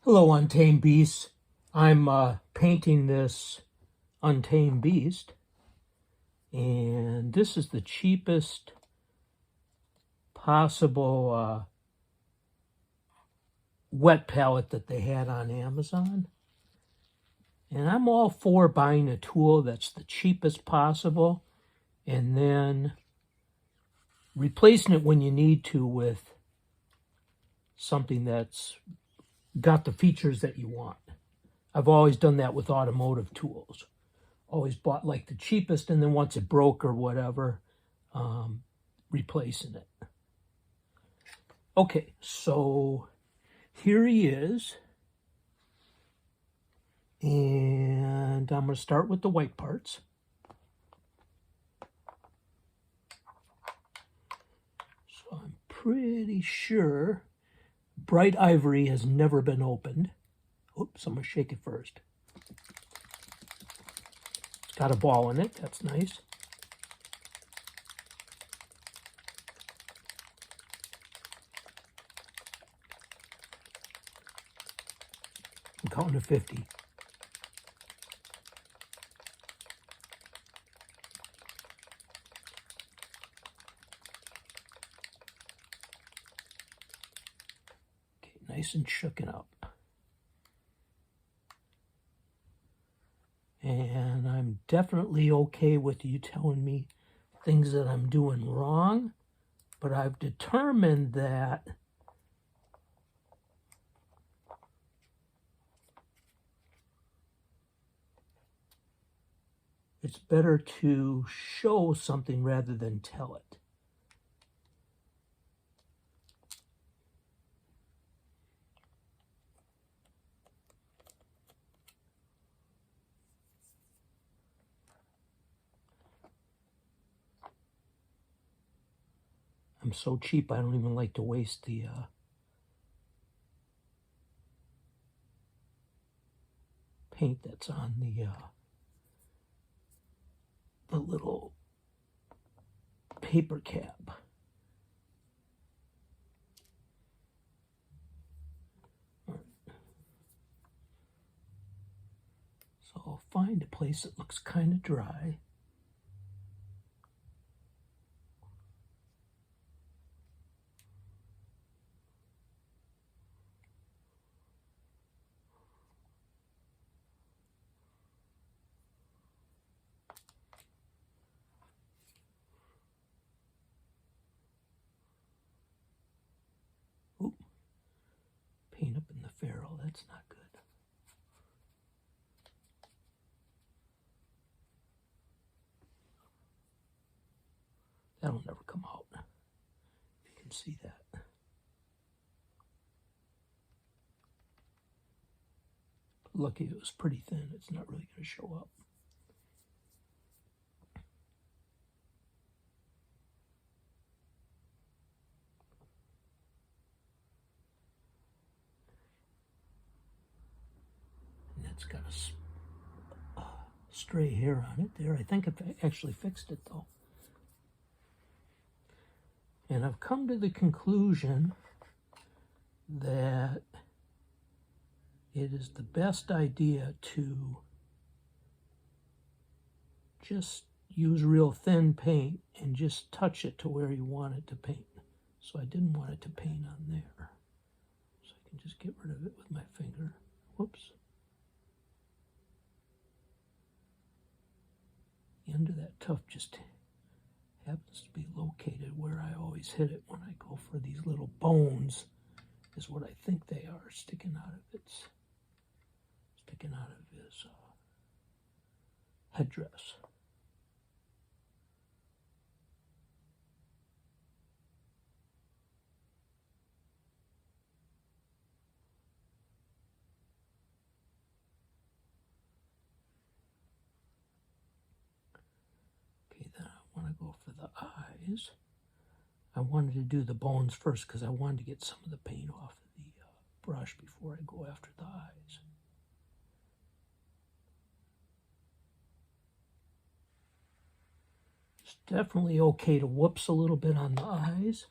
Hello, Untamed Beast. I'm painting this Untamed Beast, and this is the cheapest possible wet palette that they had on Amazon. And I'm all for buying a tool that's the cheapest possible and then replacing it when you need to with something that's got the features that you want. I've always done that with automotive tools. Always bought like the cheapest, and then once it broke or whatever, replacing it. Okay, so here he is. And I'm going to start with the white parts. So I'm pretty sure bright ivory has never been opened. Oops, I'm going to shake it first. It's got a ball in it. That's nice. I'm counting to 50. Okay, nice and shooken up. And I'm definitely okay with you telling me things that I'm doing wrong, but I've determined that it's better to show something rather than tell it. I'm so cheap, I don't even like to waste the paint that's on the little paper cap. So I'll find a place that looks kind of dry. Oop. Paint up in the ferrule, that's not good. That'll never come out. You can see that. Lucky it was pretty thin. It's not really going to show up. And that's got a stray hair on it there. I think I actually fixed it though. And I've come to the conclusion that it is the best idea to just use real thin paint and just touch it to where you want it to paint. So I didn't want it to paint on there. So I can just get rid of it with my finger. Whoops. The end of that tuft just happens to be located where I always hit it when I go for these little bones, is what I think they are sticking out of his headdress. Okay, then I want to go for the eyes. I wanted to do the bones first because I wanted to get some of the paint off of the brush before I go after the eyes. It's definitely okay to whoops a little bit on the eyes.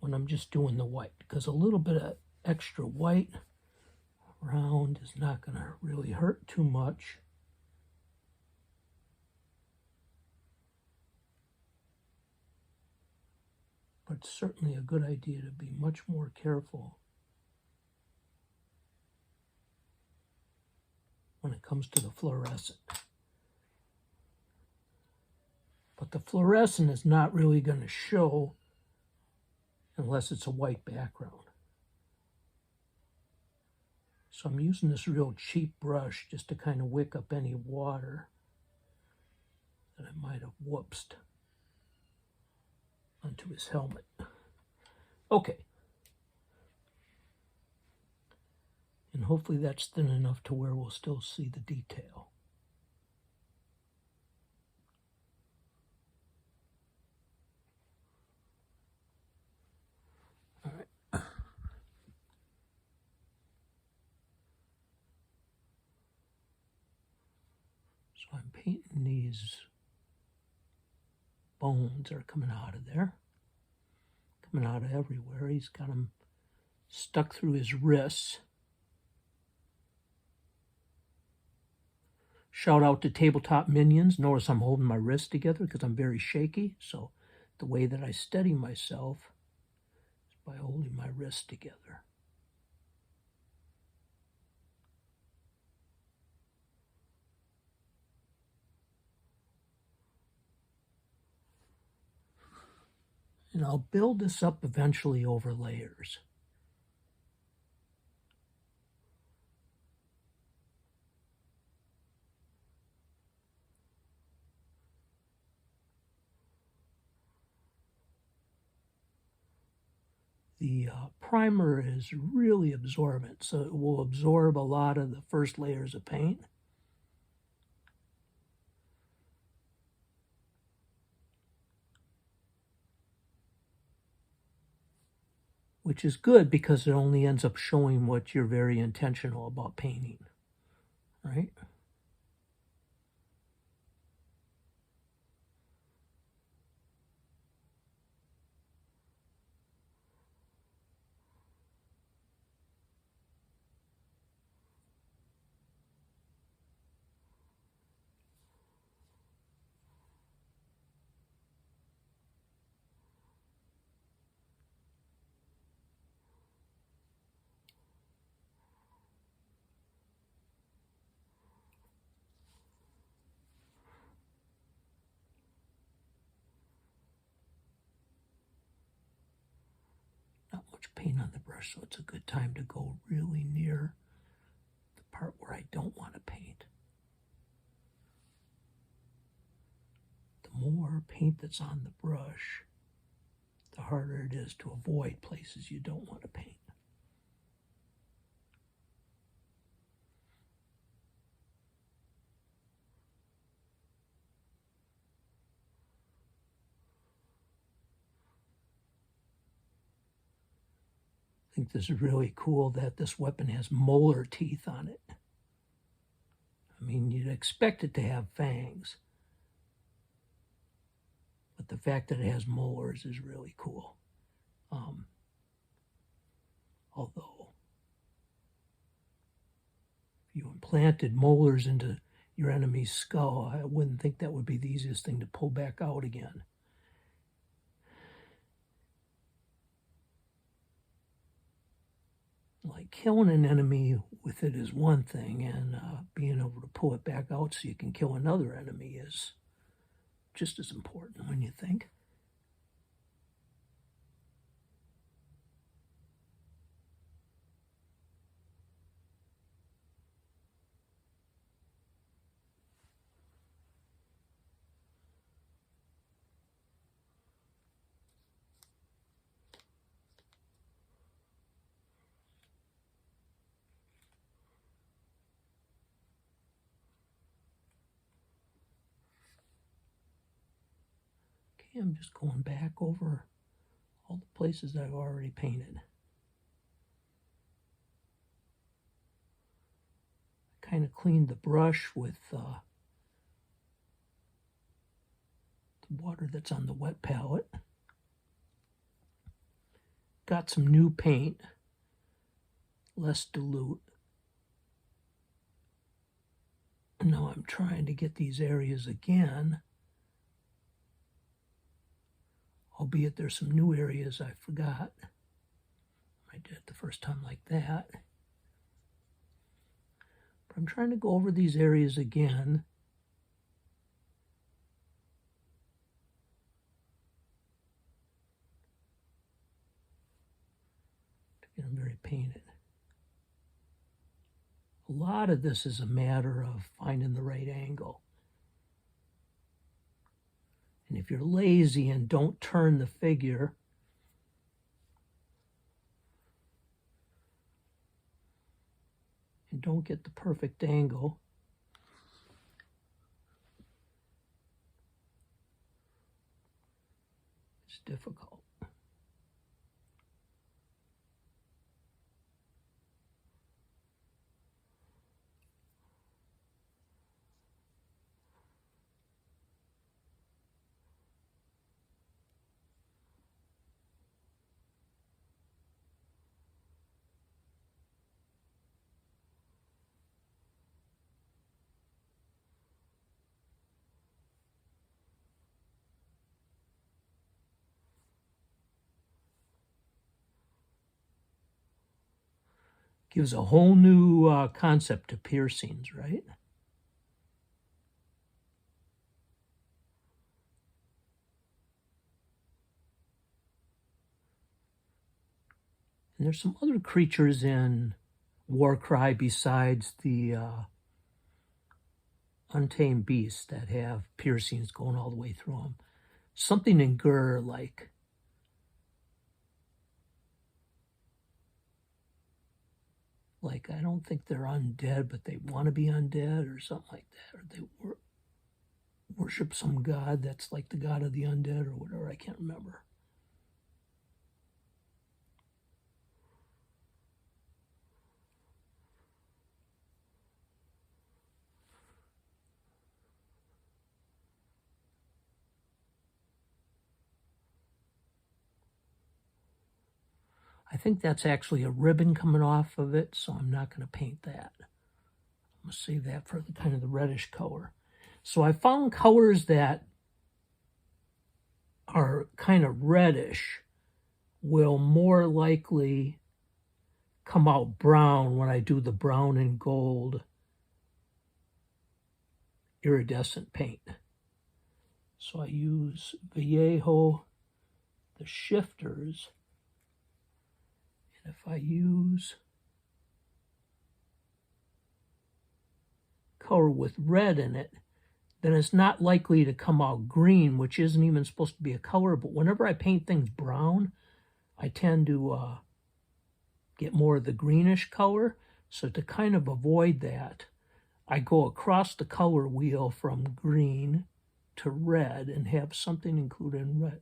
when I'm just doing the white, because a little bit of extra white around is not going to really hurt too much. But it's certainly a good idea to be much more careful when it comes to the fluorescent. But the fluorescent is not really going to show unless it's a white background. So I'm using this real cheap brush just to kind of wick up any water that I might have whoopsed onto his helmet. Okay. And hopefully that's thin enough to where we'll still see the detail. All right. So I'm painting these bones that are coming out of there. Coming out of everywhere. He's got them stuck through his wrists. Shout out to Tabletop Minions. Notice I'm holding my wrist together because I'm very shaky. So the way that I steady myself is by holding my wrist together. And I'll build this up eventually over layers. The primer is really absorbent, so it will absorb a lot of the first layers of paint. Which is good because it only ends up showing what you're very intentional about painting, right? Not much paint on the brush, so it's a good time to go really near the part where I don't want to paint. The more paint that's on the brush, the harder it is to avoid places you don't want to paint. I think this is really cool that this weapon has molar teeth on it. I mean, you'd expect it to have fangs, but the fact that it has molars is really cool. Although, if you implanted molars into your enemy's skull, I wouldn't think that would be the easiest thing to pull back out again. Like killing an enemy with it is one thing, and being able to pull it back out so you can kill another enemy is just as important when you think. I'm just going back over all the places I've already painted. I kind of cleaned the brush with the water that's on the wet palette. got some new paint, less dilute. And now I'm trying to get these areas again, albeit there's some new areas I forgot. I did it the first time like that. But I'm trying to go over these areas again. To get them very painted. A lot of this is a matter of finding the right angle. And if you're lazy and don't turn the figure, and don't get the perfect angle, it's difficult. Gives a whole new concept to piercings, right? And there's some other creatures in WarCry besides the Untamed Beast that have piercings going all the way through them. Something in Gur like I don't think they're undead, but they want to be undead or something like that. Or they worship some god that's like the god of the undead or whatever. I can't remember. I think that's actually a ribbon coming off of it, so I'm not going to paint that. I'm going to save that for the kind of the reddish color. So I found colors that are kind of reddish will more likely come out brown when I do the brown and gold iridescent paint. So I use Vallejo, the shifters, and if I use color with red in it, then it's not likely to come out green, which isn't even supposed to be a color. But whenever I paint things brown, I tend to get more of the greenish color. So to kind of avoid that, I go across the color wheel from green to red and have something included in red.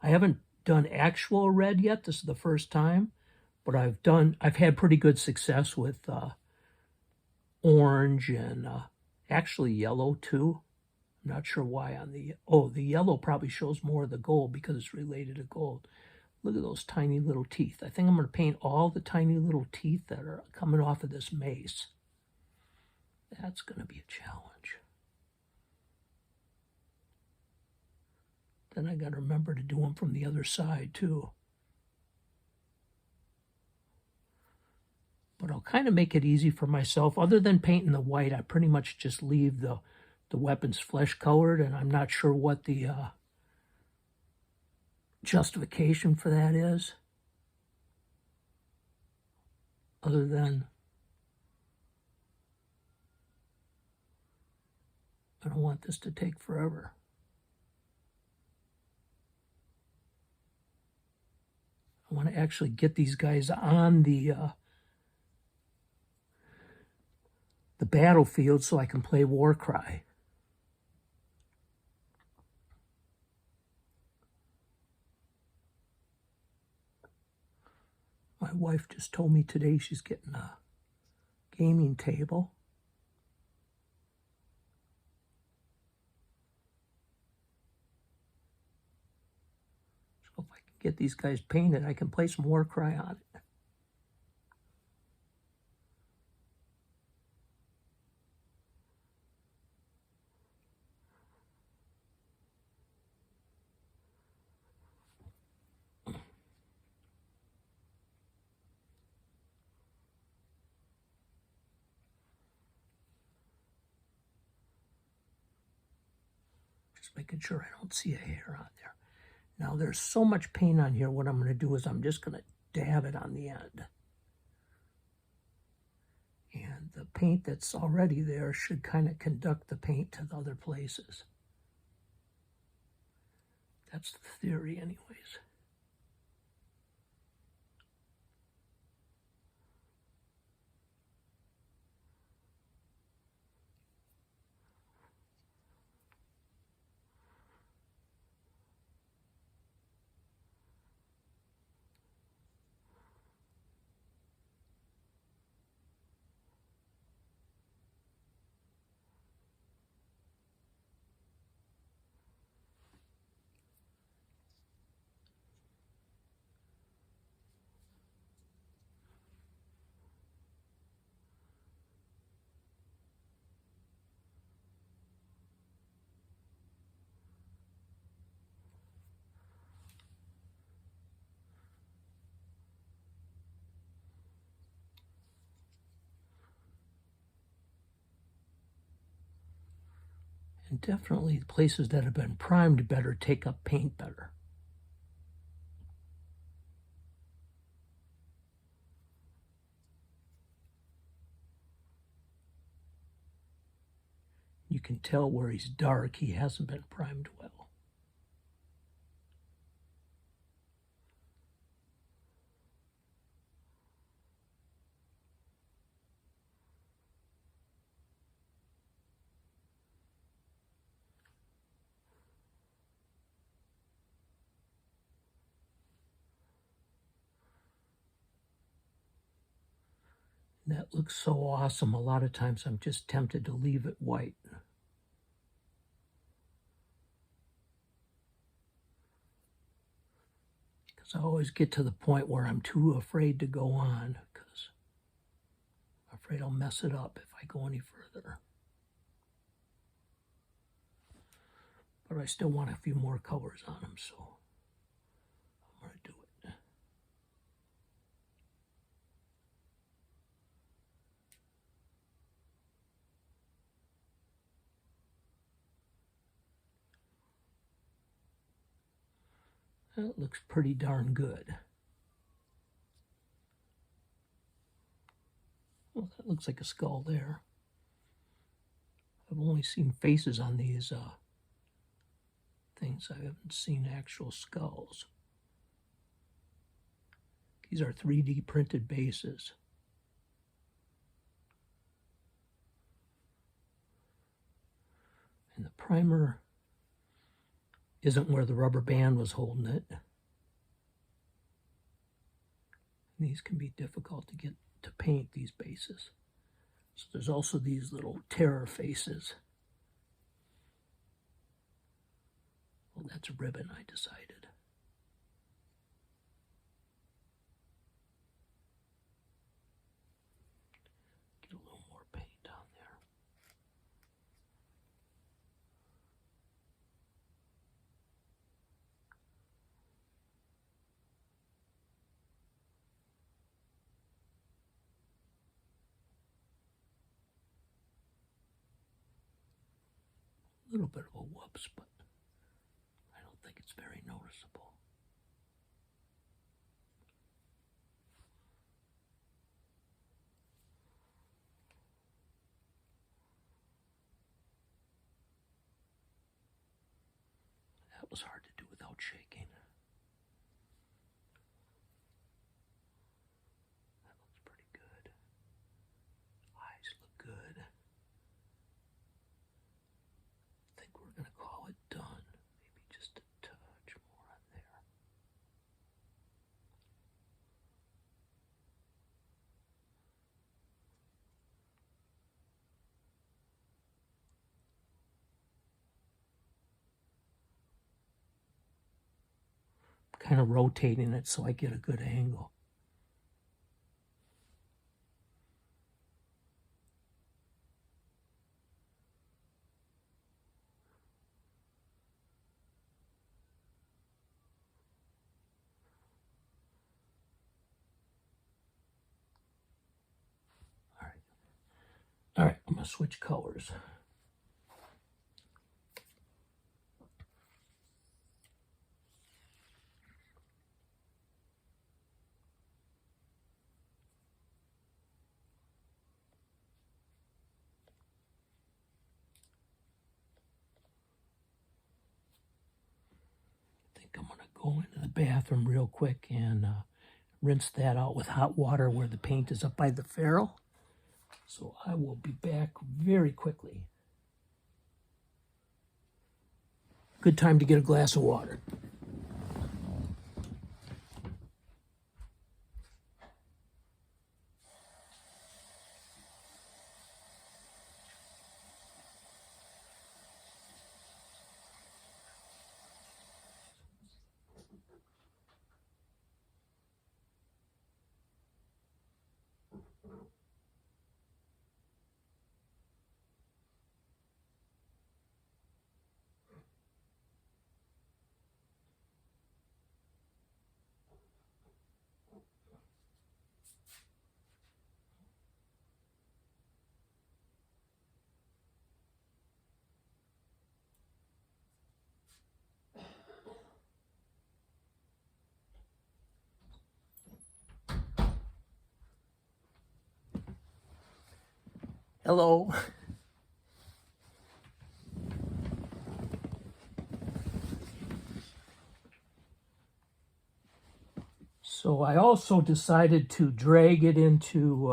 I haven't done actual red yet. This is the first time, but I've had pretty good success with orange and actually yellow too. I'm not sure why on the yellow probably shows more of the gold because it's related to gold. Look at those tiny little teeth. I think I'm going to paint all the tiny little teeth that are coming off of this mace. That's going to be a challenge. Then I got to remember to do them from the other side too. But I'll kind of make it easy for myself. Other than painting the white, I pretty much just leave the weapons flesh colored, and I'm not sure what the justification for that is. Other than I don't want this to take forever. I want to actually get these guys on the battlefield so I can play WarCry. My wife just told me today she's getting a gaming table. So if I can get these guys painted, I can play some WarCry on it. Just making sure I don't see a hair on there. Now there's so much paint on here, what I'm going to do is I'm just going to dab it on the end. And the paint that's already there should kind of conduct the paint to the other places. That's the theory anyways. And definitely the places that have been primed better take up paint better. You can tell where he's dark, he hasn't been primed well. That looks so awesome. A lot of times I'm just tempted to leave it white. Because I always get to the point where I'm too afraid to go on because I'm afraid I'll mess it up if I go any further. But I still want a few more colors on them, so I'm going to do it. That looks pretty darn good. Well, that looks like a skull there. I've only seen faces on these things. I haven't seen actual skulls. These are 3D printed bases. And the primer isn't where the rubber band was holding it. And these can be difficult to get to paint, these bases. So there's also these little terror faces. Well, that's ribbon, I decided. Get a little more paint on there. A little bit of a whoops, but I don't think it's very noticeable. That was hard to do without shaking. That looks pretty good. Eyes look good. I think we're going to call it done. Maybe just a touch more on there. kind of rotating it so I get a good angle. All right, I'm going to switch colors. I think I'm going to go into the bathroom real quick and rinse that out with hot water where the paint is up by the ferrule. So I will be back very quickly. Good time to get a glass of water. Hello. So I also decided to drag it into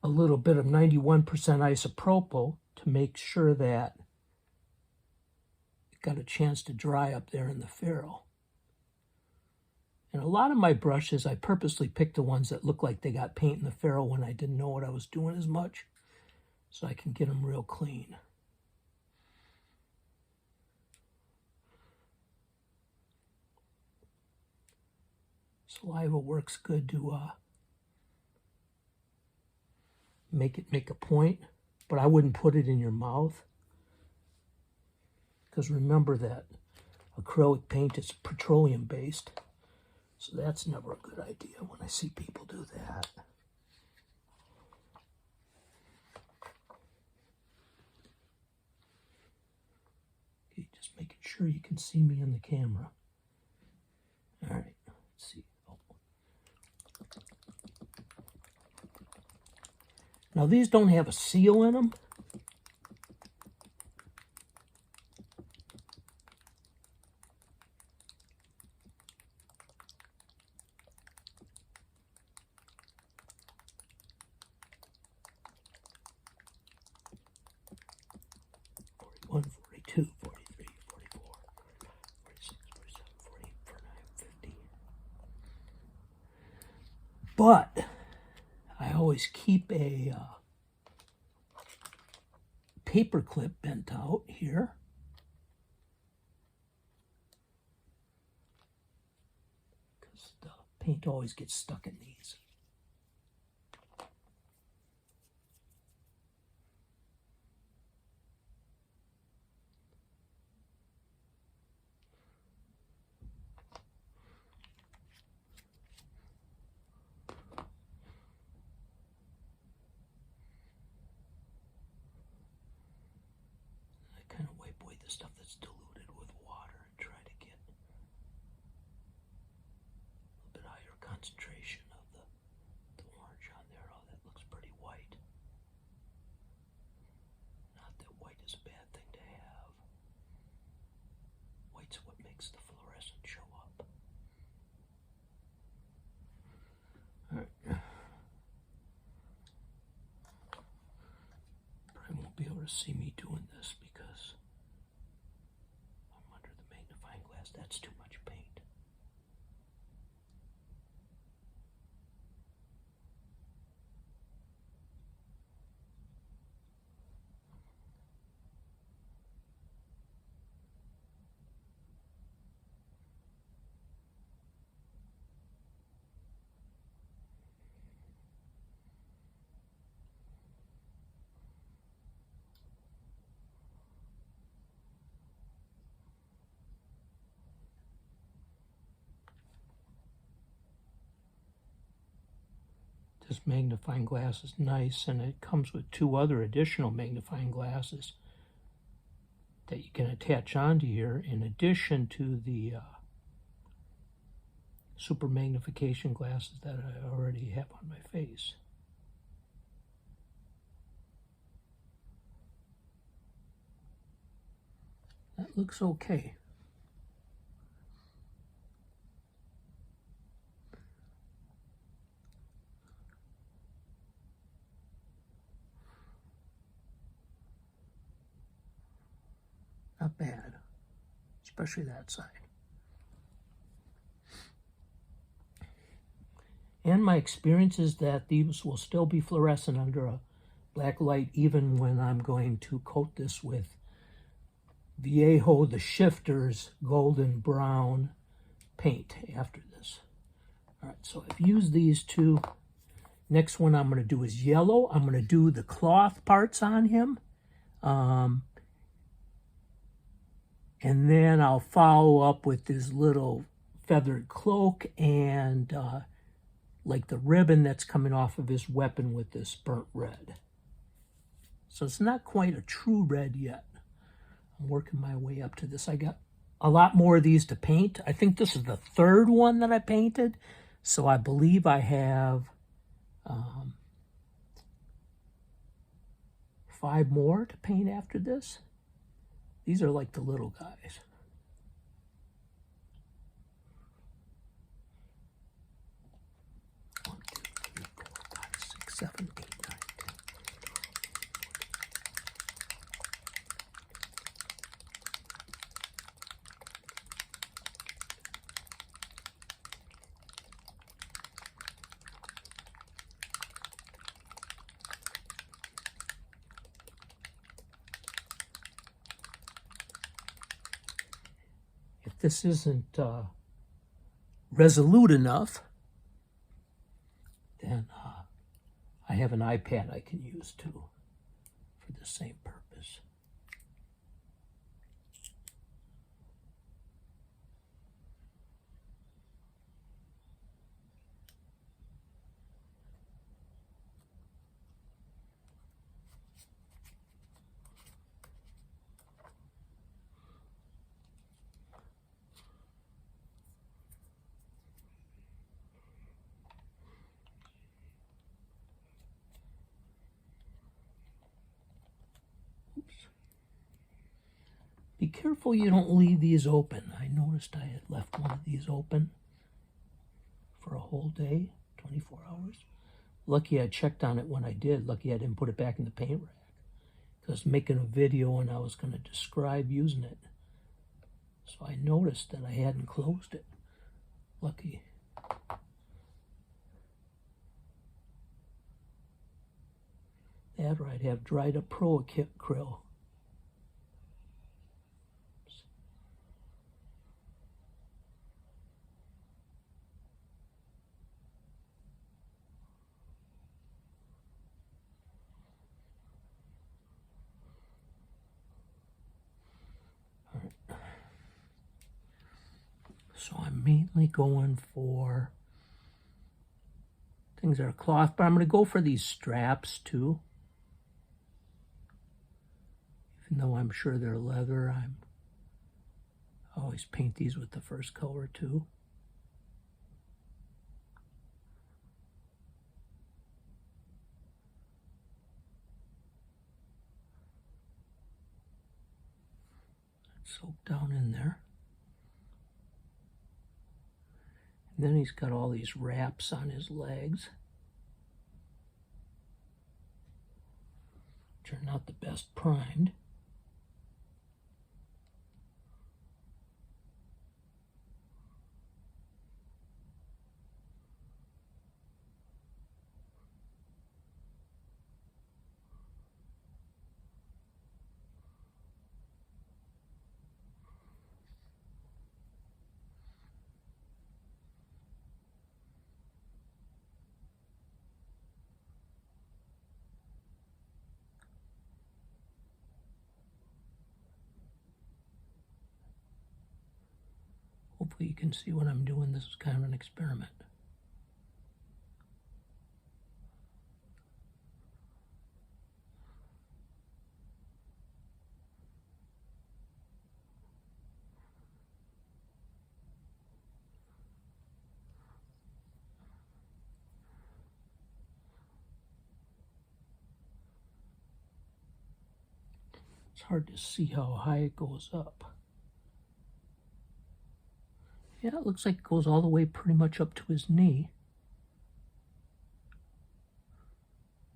a little bit of 91% isopropyl to make sure that it got a chance to dry up there in the ferrule. And a lot of my brushes, I purposely picked the ones that look like they got paint in the ferrule when I didn't know what I was doing as much, so I can get them real clean. Saliva works good to make a point, but I wouldn't put it in your mouth, because remember that acrylic paint is petroleum based, so that's never a good idea when I see people do that. Okay, just making sure you can see me on the camera. All right, let's see. Now these don't have a seal in them. But I always keep a paper clip bent out here. Because the paint always gets stuck in these. Kind of wipe away the stuff that's diluted with water and try to get a little bit higher concentration of the orange on there. Oh, that looks pretty white. Not that white is a bad thing to have. White's what makes the fluorescent show up. All right. Probably won't be able to see me doing this because I'm under the magnifying glass. That's too much paint. this magnifying glass is nice, and it comes with 2 other additional magnifying glasses that you can attach onto here in addition to the super magnification glasses that I already have on my face. That looks okay. Not bad, especially that side. And my experience is that these will still be fluorescent under a black light even when I'm going to coat this with Vallejo, the Shifter's golden brown paint after this. All right, so I've used these 2. Next one I'm going to do is yellow. I'm going to do the cloth parts on him. And then I'll follow up with this little feathered cloak and like the ribbon that's coming off of his weapon with this burnt red. So it's not quite a true red yet. I'm working my way up to this. I got a lot more of these to paint. I think this is the 3rd one that I painted. So I believe I have 5 more to paint after this. These are like the little guys. 1, 2, 3, 4, 5, 6, 7, 8, 9, 10. If this isn't resolute enough, then I have an iPad I can use too for the same purpose. Be careful you don't leave these open. I noticed I had left one of these open for a whole day, 24 hours. Lucky I checked on it when I did. Lucky I didn't put it back in the paint rack. Because I was making a video and I was going to describe using it. So I noticed that I hadn't closed it. Lucky. That or I'd have dried up ProAcryl. So I'm mainly going for things that are cloth, but I'm going to go for these straps too. Even though I'm sure they're leather, I always paint these with the first color too. Soak down in there. And then he's got all these wraps on his legs, which are not the best primed. Hopefully you can see what I'm doing. This is kind of an experiment. hard to see how high it goes up. Yeah, it looks like it goes all the way pretty much up to his knee.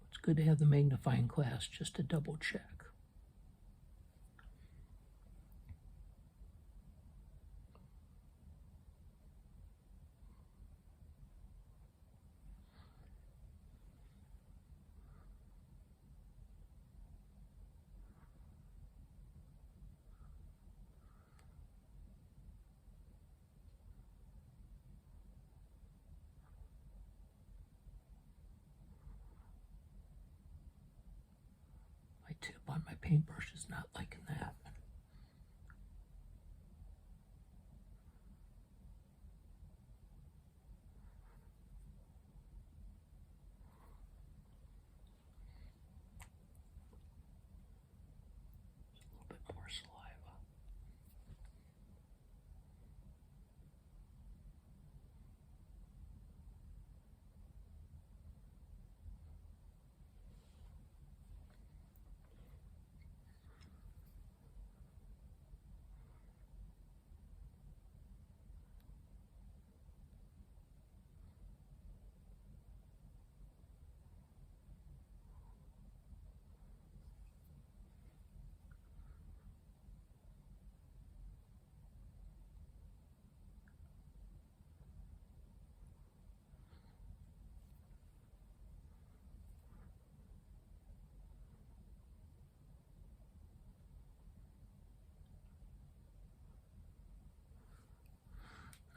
It's good to have the magnifying glass just to double check. My tip on my paintbrush is not liking that. A little bit more saliva.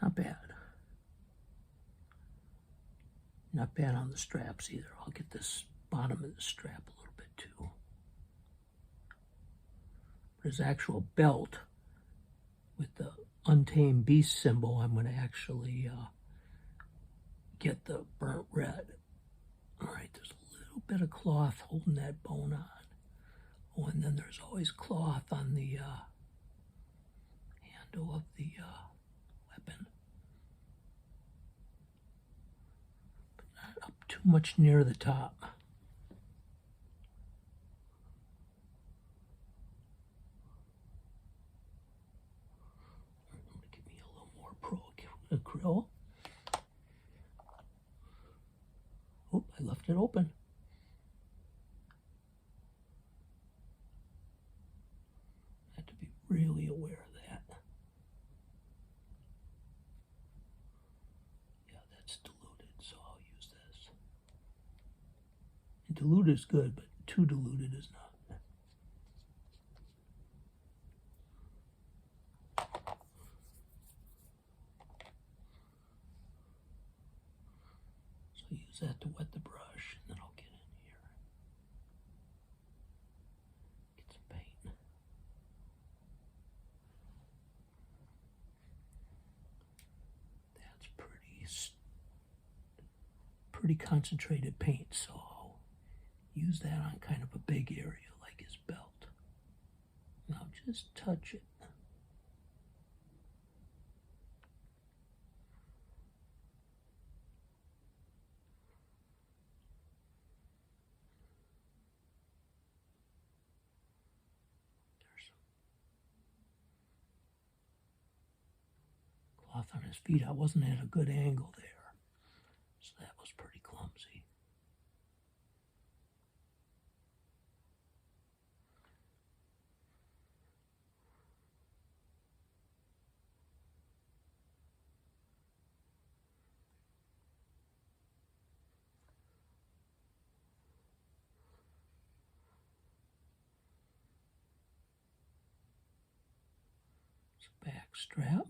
Not bad. Not bad on the straps either. I'll get this bottom of the strap a little bit too. His actual belt with the Untamed Beast symbol, I'm going to actually get the burnt red. All right, there's a little bit of cloth holding that bone on. Oh, and then there's always cloth on the handle of the weapon. But not up too much near the top. Give me a little more ProAcryl. Oh, I left it open. I have to be really aware of that. Yeah, that's diluted, so I'll use this. And diluted is good, but too diluted is not. So I use that to wet the brush, and then I'll get in here. Get some paint. That's pretty concentrated paint, so I'll use that on kind of a big area like his belt. And I'll just touch it. Cloth on his feet. I wasn't at a good angle there, so that was pretty clumsy. It's a back strap.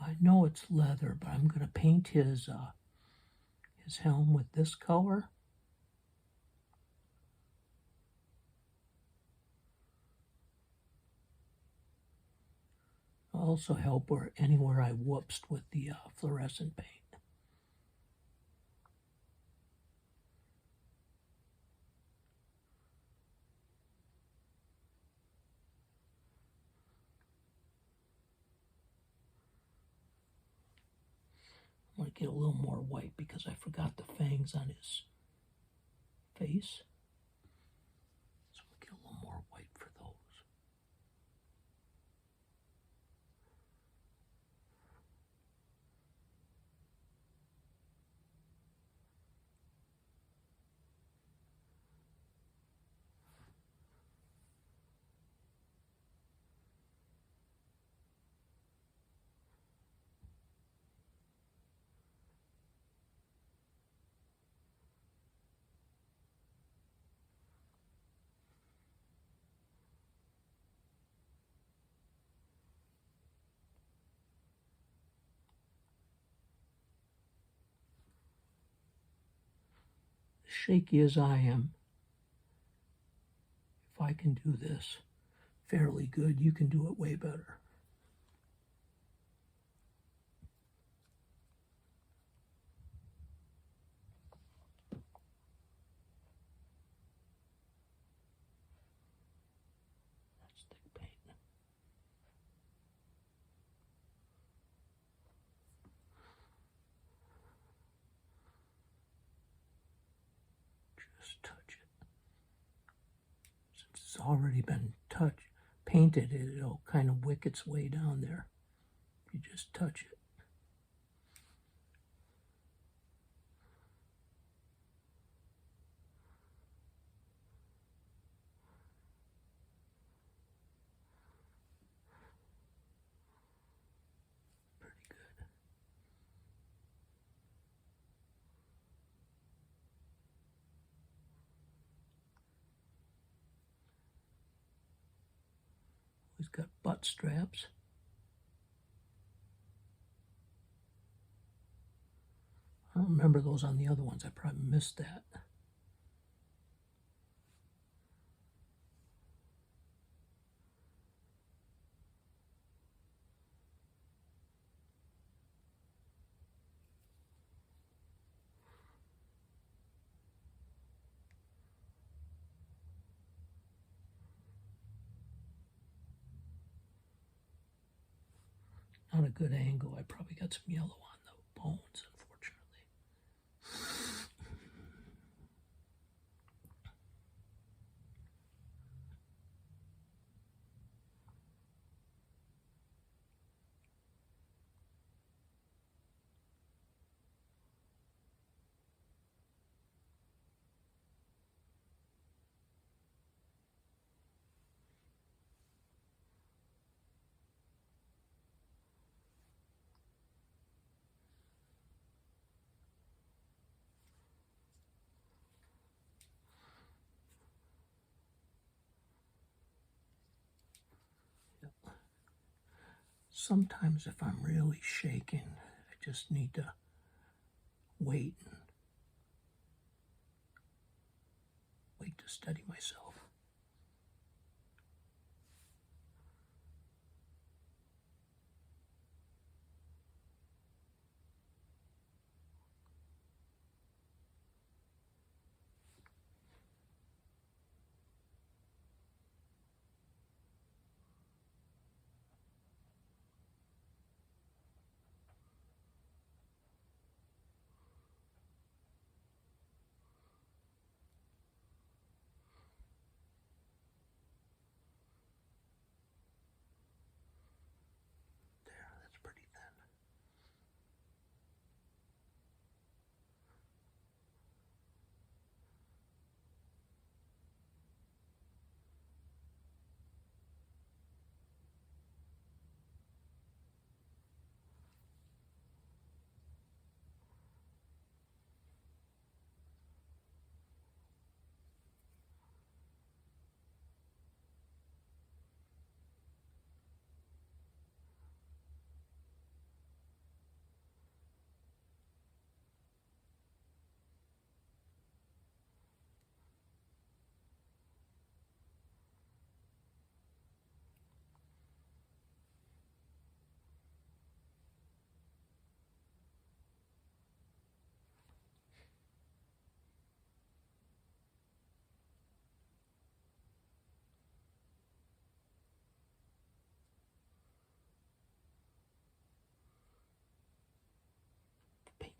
I know it's leather, but I'm going to paint his helm with this color. also help anywhere I whoopsed with the fluorescent paint. I'm going to get a little more white because I forgot the fangs on his face. So we'll get a little more white for those. Shaky as I am, if I can do this fairly good, you can do it way better. That's thick paint. Just touch it. Since it's already been painted, it'll kind of wick its way down there. You just touch it. Pretty good. He's got butt straps. I don't remember those on the other ones. I probably missed that. Not a good angle. I probably got some yellow on the bones, unfortunately. Sometimes if I'm really shaking, I just need to wait to steady myself.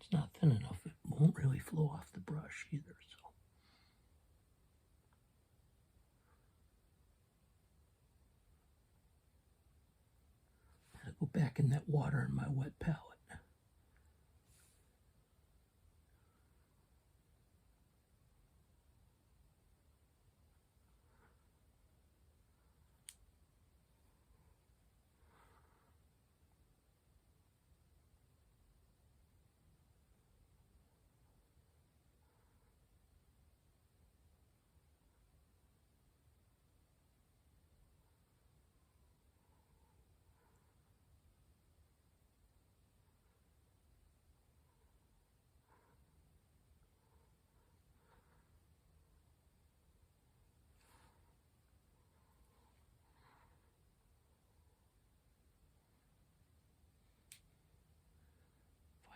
It's not thin enough. It won't really flow off the brush either. So I go back in that water in my wet palette.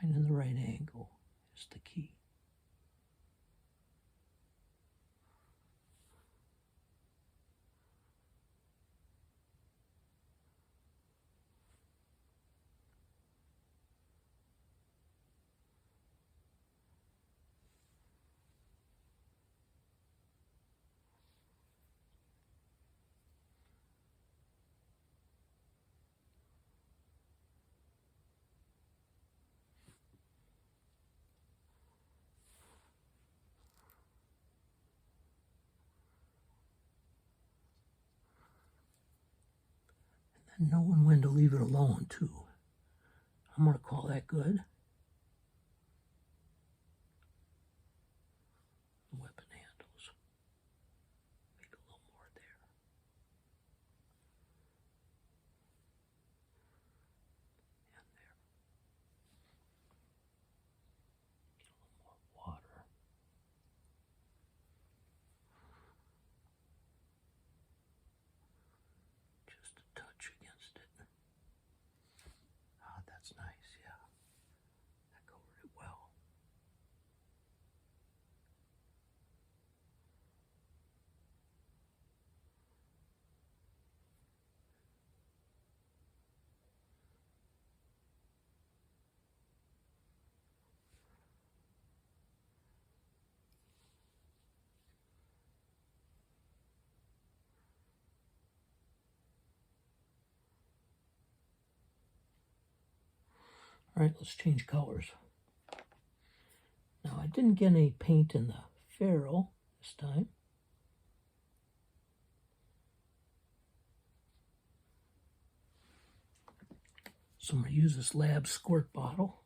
Finding the right angle is the key. And knowing when to leave it alone too. I'm going to call that good. Weapon handles. Make a little more there. And there. Get a little more water. Just a touch against it. Ah, that's nice, yeah. That covered it well. All right, let's change colors. Now, I didn't get any paint in the ferrule this time. So I'm going to use this lab squirt bottle.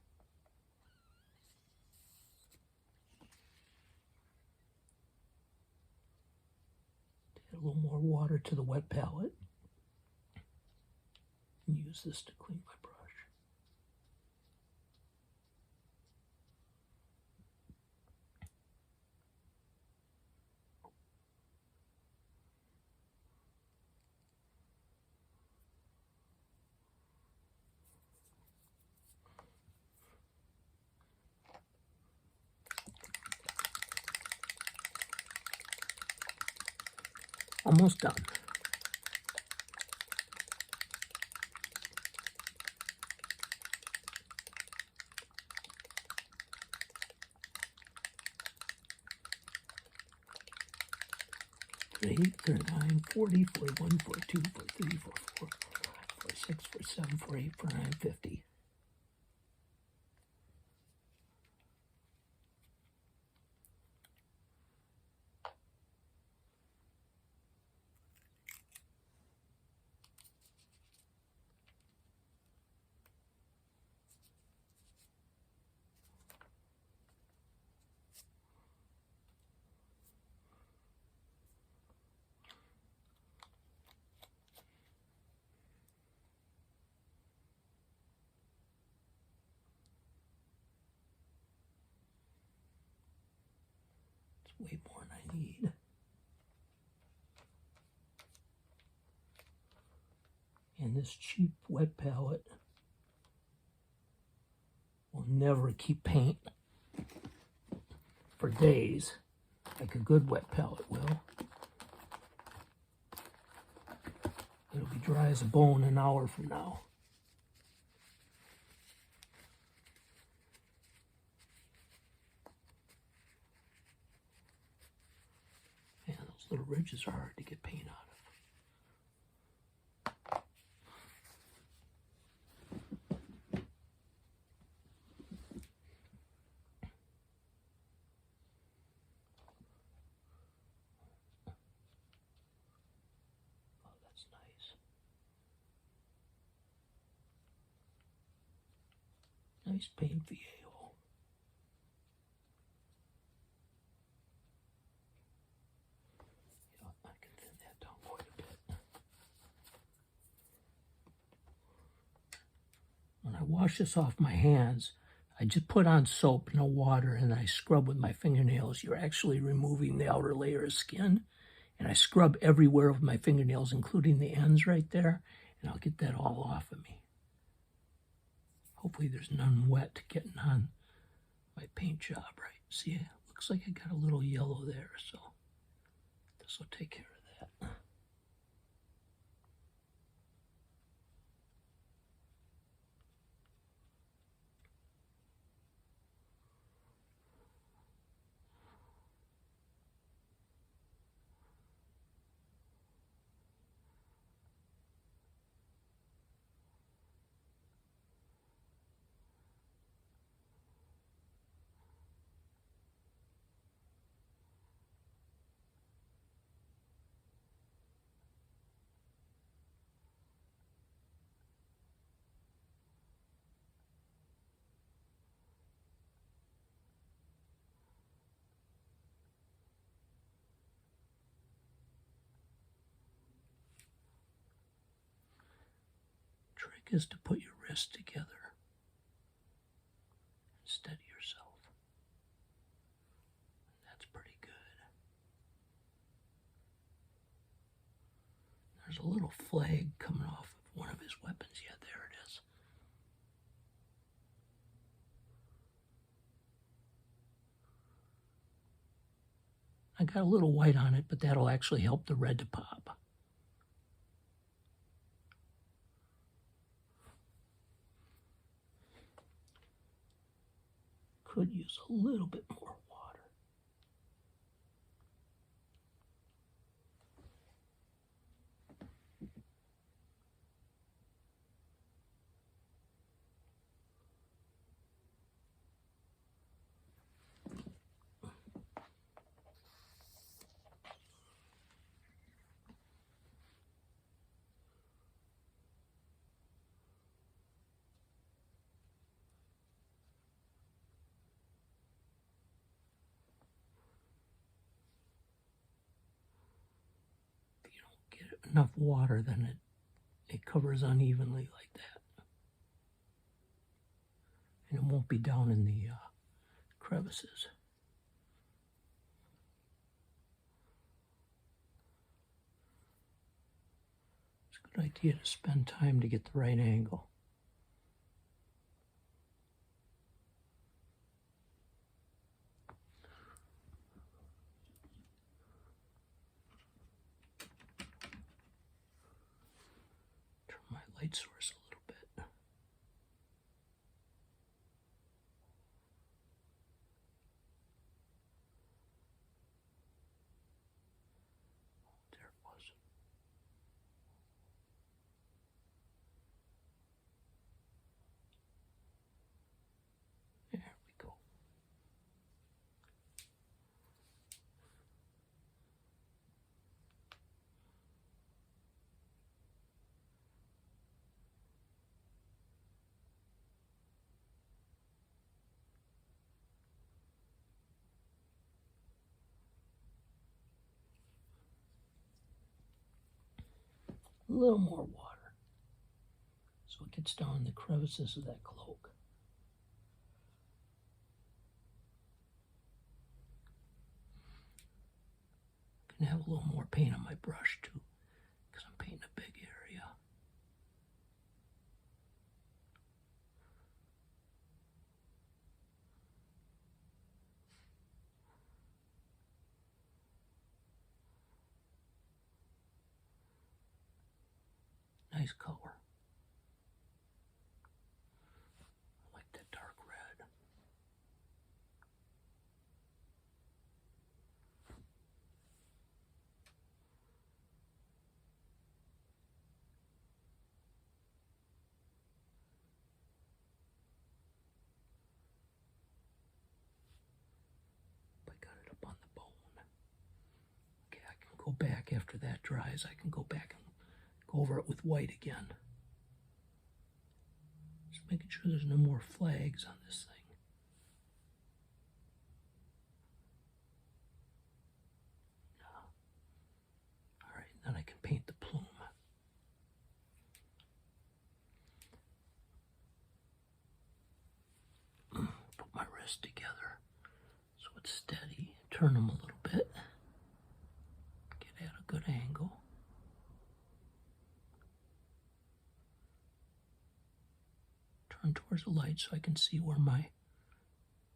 Add a little more water to the wet palette. And use this to clean my brush. Almost done. Eight, 39, 40, 41, 42, 43, 44, 46, 47, 48, 49, 50. Way more than I need. And this cheap wet palette will never keep paint for days like a good wet palette will. It'll be dry as a bone an hour from now. Those little ridges are hard to get paint out of. Oh, that's nice. Nice paint, Vallejo. Yeah, I can thin that down quite a bit. When I wash this off my hands, I just put on soap, no water, and I scrub with my fingernails. You're actually removing the outer layer of skin. And I scrub everywhere with my fingernails, including the ends right there, and I'll get that all off of me. Hopefully there's none wet getting on my paint job, right? See, it looks like I got a little yellow there, so this will take care of that. Trick is to put your wrists together and steady yourself. That's pretty good. There's a little flag coming off of one of his weapons. Yeah, there it is. I got a little white on it, but that'll actually help the red to pop. Could use a little bit more water. Get enough water, then it covers unevenly like that. And it won't be down in the crevices. It's a good idea to spend time to get the right angle. Turn my light source a little bit. There it was. There we go. A little more water so it gets down in the crevices of that cloak. I'm going to have a little more paint on my brush too, because I'm painting a big area. Nice color. I like that dark red. go back after that dries. I can go back and go over it with white again. Just making sure there's no more flags on this thing. All right, then I can paint the plume. Put my wrist together so it's steady. Turn them a little bit. Get at a good angle. Turn towards the light so I can see where my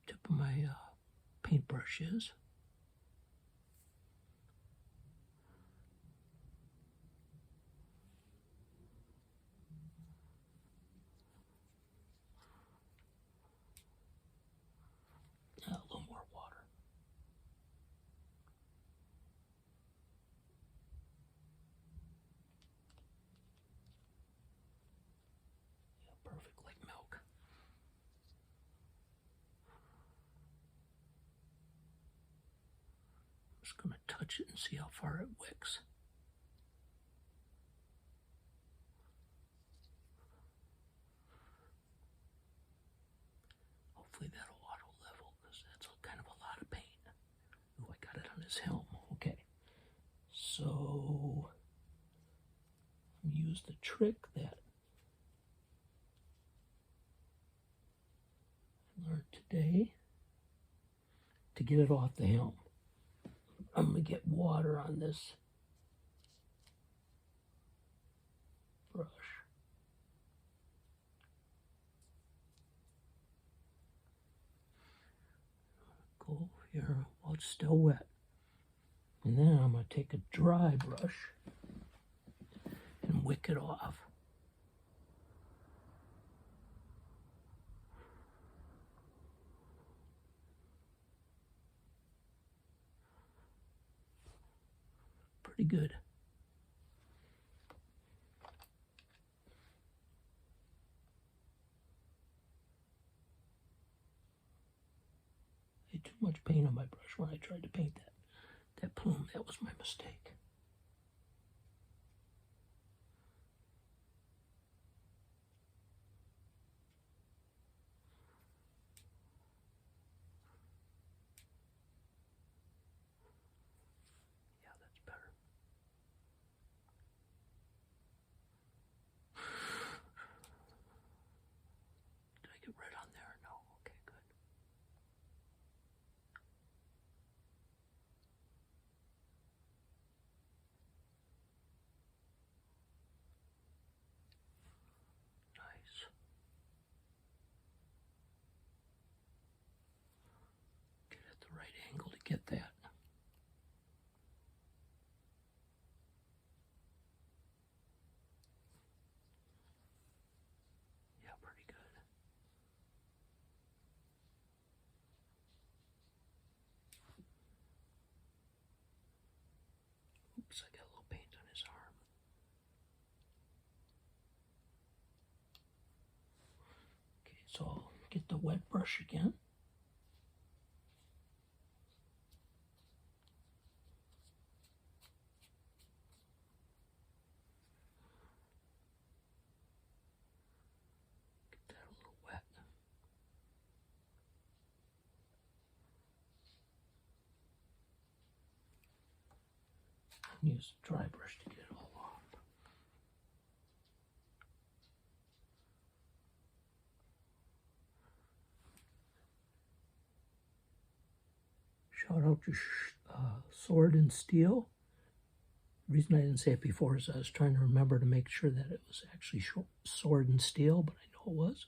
tip of my paintbrush is. A little more water. Yeah, perfect, like milk. I'm just going to touch it and see how far it wicks. Hopefully that'll auto level because that's kind of a lot of paint. Oh, I got it on his helm. Okay. So use the trick that I learned today to get it off the helm. I'm going to get water on this brush. Go here while it's still wet. And then I'm going to take a dry brush and wick it off. Pretty good. I had too much paint on my brush when I tried to paint that plume. That was my mistake. Yeah, that's better. Did I get red on there? No. Okay, good. Nice. Get at the right angle to get that. Yeah, pretty good. Oops, I got a little paint on his arm. Okay, so I'll get the wet brush again. Get that a little wet. And use the dry brush to get it all off. Shout out to Sword and Steel. The reason I didn't say it before is I was trying to remember to make sure that it was actually Sword and Steel, but I know it was.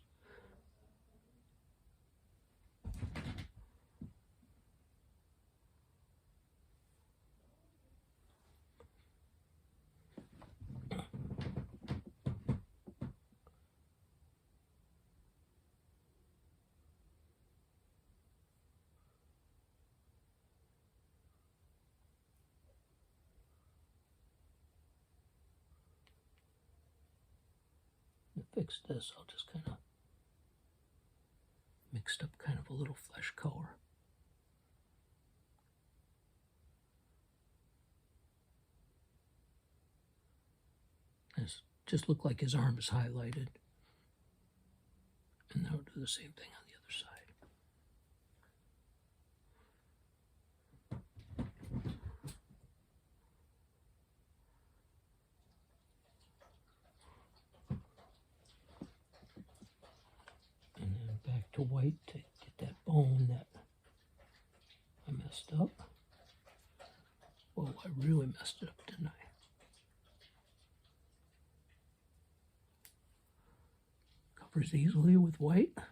To fix this, I'll just kind of mixed up kind of a little flesh color. just look like his arm is highlighted. And now we'll do the same thing on the other side. And then back to white to get that bone that I messed up. Whoa, I really messed it up, didn't I? Covers easily with white. Make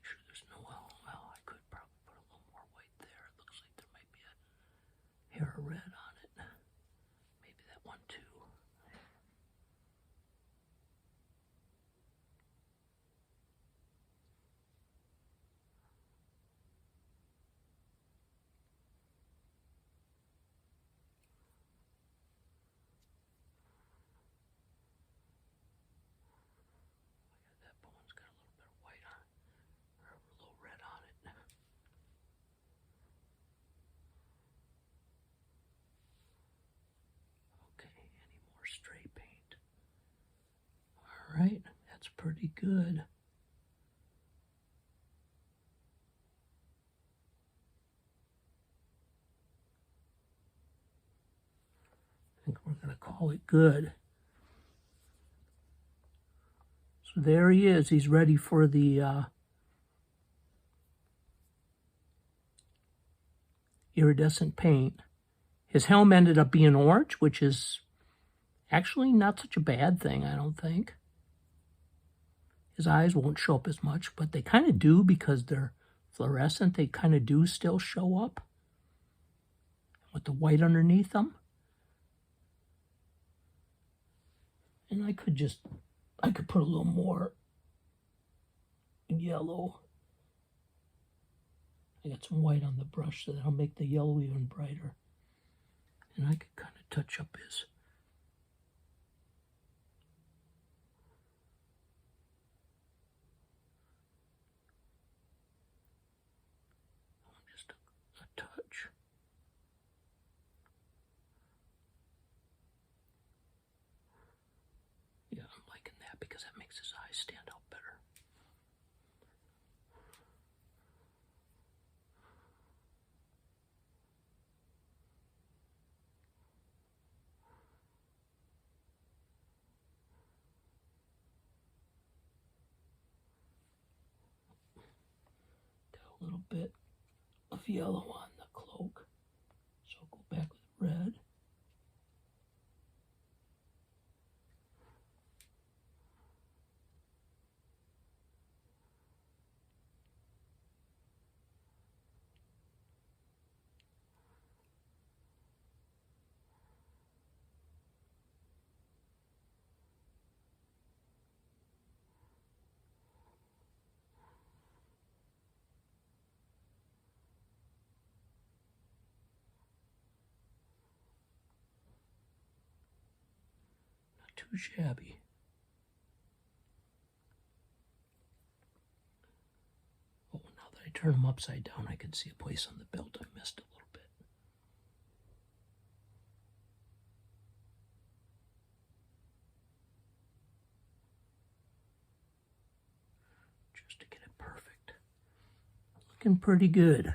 sure there's no, well, I could probably put a little more white there. It looks like there might be a hair of red on it. Maybe that one too. That bone's got a little bit of white on it, or a little red on it. Okay, any more stray paint? All right, that's pretty good. I think we're going to call it good. So there he is. He's ready for the iridescent paint. His helm ended up being orange, which is actually not such a bad thing, I don't think. His eyes won't show up as much, but they kind of do because they're fluorescent. They kind of do still show up with the white underneath them. And I could put a little more yellow. I got some white on the brush, so that'll make the yellow even brighter. And I could kind of touch up his just a touch. Yeah, I'm liking that because that makes his eyes stand out better. Got a little bit of yellow on the cloak, so I'll go back with red. Too shabby. Oh, now that I turn them upside down, I can see a place on the belt I missed a little bit. Just to get it perfect. Looking pretty good.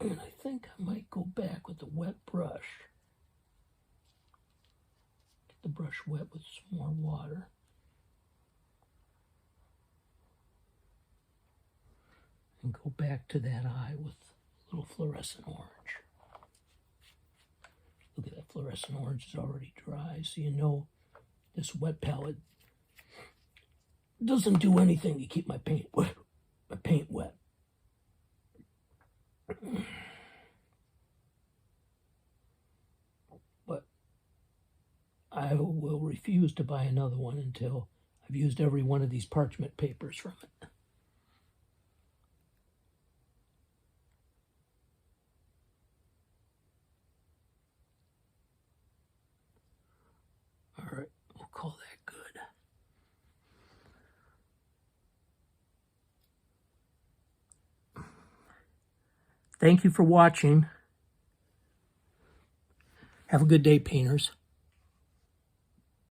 And I think I might go back with the wet brush. Get the brush wet with some more water. And go back to that eye with a little fluorescent orange. Look at that fluorescent orange is already dry, so you know this wet palette doesn't do anything to keep my paint wet. But I will refuse to buy another one until I've used every one of these parchment papers from it. call that good. Thank you for watching. Have a good day, painters.